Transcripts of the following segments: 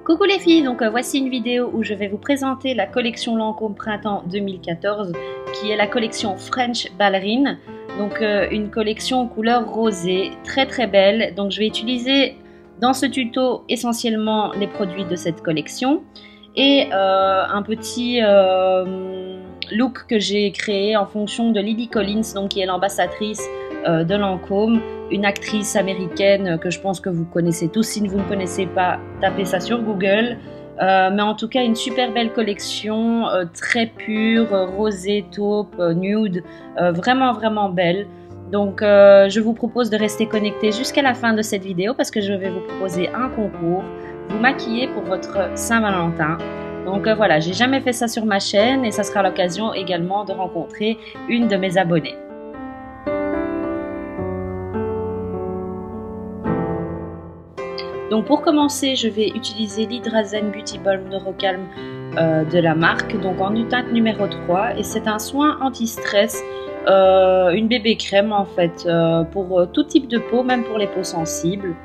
Coucou les filles, donc voici une vidéo où je vais vous présenter la collection Lancôme Printemps 2014 qui est la collection French Ballerine, donc une collection couleur rosée très très belle. Donc je vais utiliser dans ce tuto essentiellement les produits de cette collection et un petit look que j'ai créé en fonction de Lily Collins, donc qui est l'ambassadrice de Lancôme, une actrice américaine que je pense que vous connaissez tous. Si vous ne connaissez pas, tapez ça sur Google. Mais en tout cas, une super belle collection, très pure, rosée, taupe, nude, vraiment vraiment belle. Donc je vous propose de rester connecté jusqu'à la fin de cette vidéo parce que je vais vous proposer un concours, vous maquiller pour votre Saint-Valentin. Donc voilà, j'ai jamais fait ça sur ma chaîne et ça sera l'occasion également de rencontrer une de mes abonnées. Donc pour commencer, je vais utiliser l'Hydrazen Beauty Balm Neurocalm de la marque, donc en teinte numéro 3, et c'est un soin anti-stress, une bébé crème en fait, pour tout type de peau, même pour les peaux sensibles.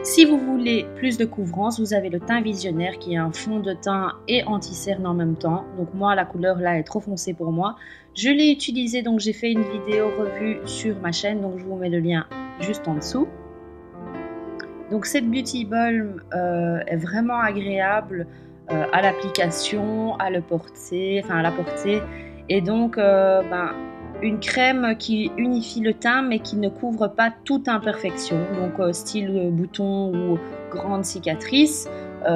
Si vous voulez plus de couvrance, vous avez le teint visionnaire qui est un fond de teint et anti-cerne en même temps. Donc moi, la couleur là est trop foncée pour moi. Je l'ai utilisé, donc j'ai fait une vidéo revue sur ma chaîne, donc je vous mets le lien juste en dessous. Donc cette Beauty Balm est vraiment agréable à l'application, à la portée, et donc une crème qui unifie le teint mais qui ne couvre pas toute imperfection, donc style bouton ou grande cicatrice,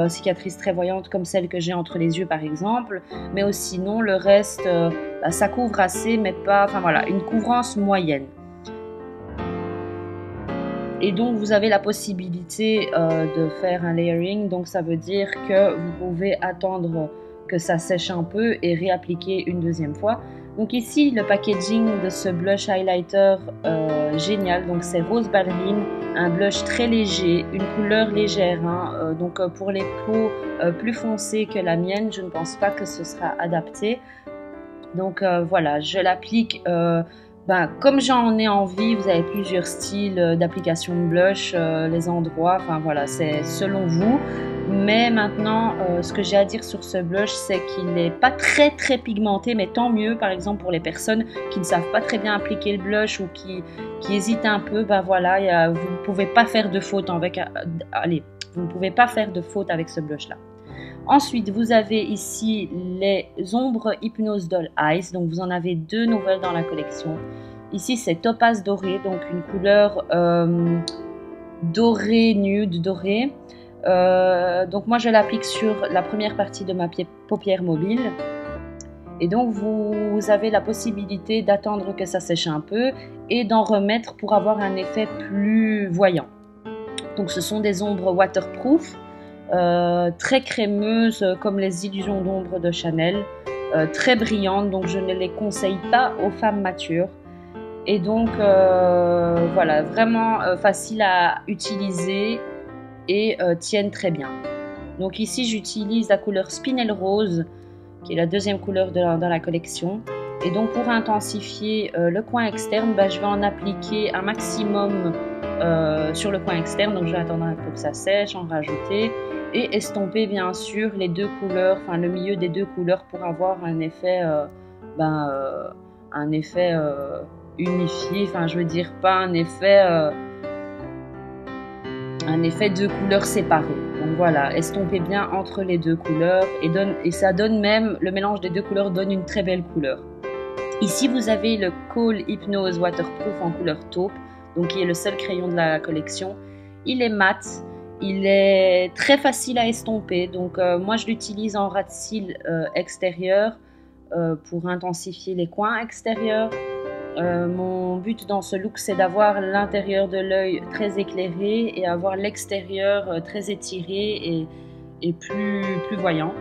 cicatrice très voyante comme celle que j'ai entre les yeux par exemple, mais aussi sinon le reste ça couvre assez mais pas, enfin voilà, une couvrance moyenne. Et donc vous avez la possibilité de faire un layering, donc ça veut dire que vous pouvez attendre que ça sèche un peu et réappliquer une deuxième fois. Donc ici le packaging de ce blush highlighter génial, donc c'est Rose Ballerine, un blush très léger, une couleur légère, hein, donc pour les peaux plus foncées que la mienne, je ne pense pas que ce sera adapté. Donc voilà, je l'applique comme j'en ai envie. Vous avez plusieurs styles d'application de blush, les endroits, enfin voilà, c'est selon vous. Mais maintenant, ce que j'ai à dire sur ce blush, c'est qu'il n'est pas très pigmenté, mais tant mieux, par exemple pour les personnes qui ne savent pas très bien appliquer le blush ou qui hésitent un peu, voilà, vous ne pouvez pas faire de faute avec, vous ne pouvez pas faire de faute avec ce blush là. Ensuite, vous avez ici les ombres Hypnose Doll Eyes. Donc, vous en avez deux nouvelles dans la collection. Ici, c'est Topaz Doré, donc une couleur dorée, nude, dorée. Donc, moi, je l'applique sur la première partie de ma paupière mobile. Et donc, vous avez la possibilité d'attendre que ça sèche un peu et d'en remettre pour avoir un effet plus voyant. Donc, ce sont des ombres waterproof. Très crémeuses comme les illusions d'ombre de Chanel, très brillantes, donc je ne les conseille pas aux femmes matures. Et donc voilà, vraiment facile à utiliser et tiennent très bien. Donc ici j'utilise la couleur Spinel Rose, qui est la deuxième couleur dans la collection. Et donc pour intensifier le coin externe, je vais en appliquer un maximum sur le coin externe. Donc je vais attendre un peu que ça sèche, en rajouter et estomper bien sûr les deux couleurs, enfin le milieu des deux couleurs pour avoir un effet unifié, enfin je veux dire pas un effet deux couleurs séparées. Donc voilà, estomper bien entre les deux couleurs et ça donne même, le mélange des deux couleurs donne une très belle couleur. Ici vous avez le Kohl Hypnose Waterproof en couleur taupe, donc qui est le seul crayon de la collection. Il est mat. Il est très facile à estomper, donc moi je l'utilise en ras de cils extérieur pour intensifier les coins extérieurs. Mon but dans ce look, c'est d'avoir l'intérieur de l'œil très éclairé et avoir l'extérieur très étiré et plus voyant.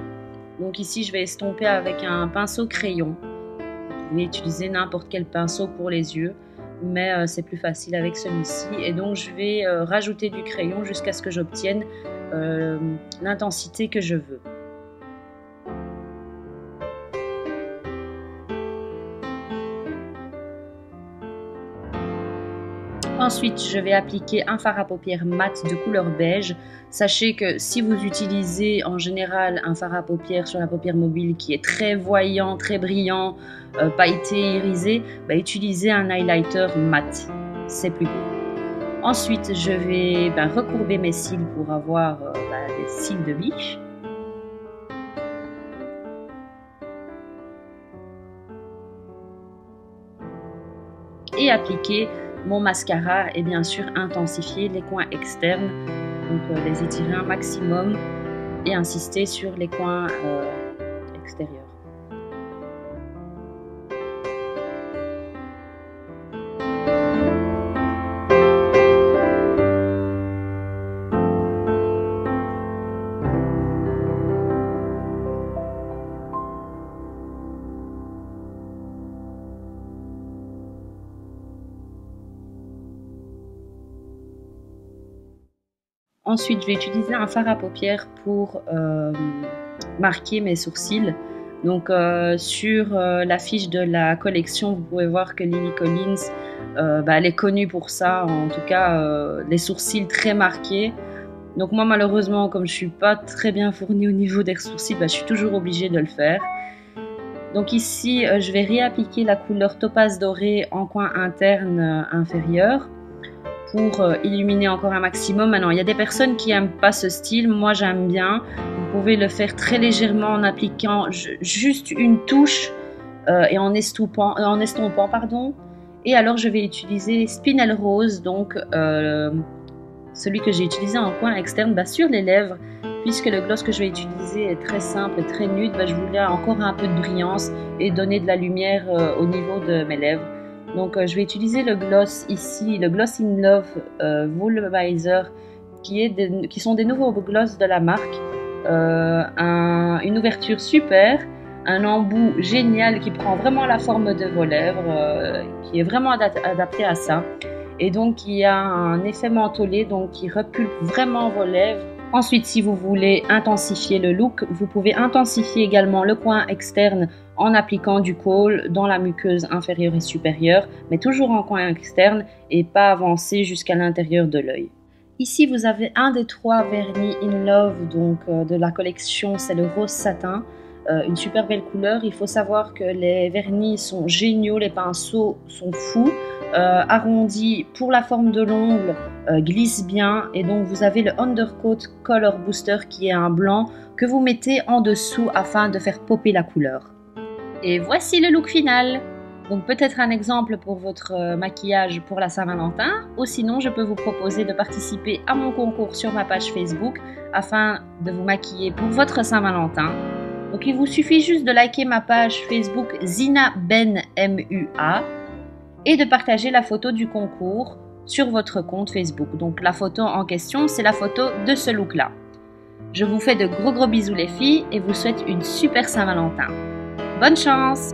Donc ici je vais estomper avec un pinceau crayon. Vous pouvez utiliser n'importe quel pinceau pour les yeux, mais c'est plus facile avec celui-ci. Et donc je vais rajouter du crayon jusqu'à ce que j'obtienne l'intensité que je veux. Ensuite, je vais appliquer un fard à paupières mat de couleur beige. Sachez que si vous utilisez en général un fard à paupières sur la paupière mobile qui est très voyant, très brillant, pailleté, irisé, utilisez un highlighter mat, c'est plus beau. Ensuite, je vais recourber mes cils pour avoir des cils de biche. Et appliquer mon mascara et bien sûr intensifier les coins externes, donc les étirer un maximum et insister sur les coins extérieurs. Ensuite, je vais utiliser un fard à paupières pour marquer mes sourcils. Donc, sur la fiche de la collection, vous pouvez voir que Lily Collins, elle est connue pour ça, en tout cas, les sourcils très marqués. Donc moi, malheureusement, comme je ne suis pas très bien fournie au niveau des sourcils, je suis toujours obligée de le faire. Donc ici, je vais réappliquer la couleur topaz doré en coin interne inférieur pour illuminer encore un maximum. Maintenant, il y a des personnes qui n'aiment pas ce style, moi j'aime bien. Vous pouvez le faire très légèrement en appliquant juste une touche et en estompant, pardon. Et alors je vais utiliser Spinel Rose, donc celui que j'ai utilisé en coin externe sur les lèvres. Puisque le gloss que je vais utiliser est très simple et très nude, je voulais encore un peu de brillance et donner de la lumière au niveau de mes lèvres. Donc je vais utiliser le gloss ici, le Gloss in Love Volumizer, qui sont des nouveaux gloss de la marque. Une ouverture super, un embout génial qui prend vraiment la forme de vos lèvres, qui est vraiment adapté à ça. Et donc il y a un effet mentholé donc qui repulpe vraiment vos lèvres. Ensuite, si vous voulez intensifier le look, vous pouvez intensifier également le coin externe en appliquant du kohl dans la muqueuse inférieure et supérieure, mais toujours en coin externe et pas avancer jusqu'à l'intérieur de l'œil. Ici, vous avez un des 3 vernis In Love donc, de la collection, c'est le rose satin. Une super belle couleur. Il faut savoir que les vernis sont géniaux, les pinceaux sont fous, arrondis pour la forme de l'ongle, glissent bien, et donc vous avez le Undercoat Color Booster qui est un blanc que vous mettez en dessous afin de faire popper la couleur. Et voici le look final. Donc peut-être un exemple pour votre maquillage pour la Saint-Valentin, ou sinon je peux vous proposer de participer à mon concours sur ma page Facebook afin de vous maquiller pour votre Saint-Valentin. Donc il vous suffit juste de liker ma page Facebook Zina Ben MUA et de partager la photo du concours sur votre compte Facebook. Donc la photo en question, c'est la photo de ce look-là. Je vous fais de gros bisous les filles et vous souhaite une super Saint-Valentin. Bonne chance!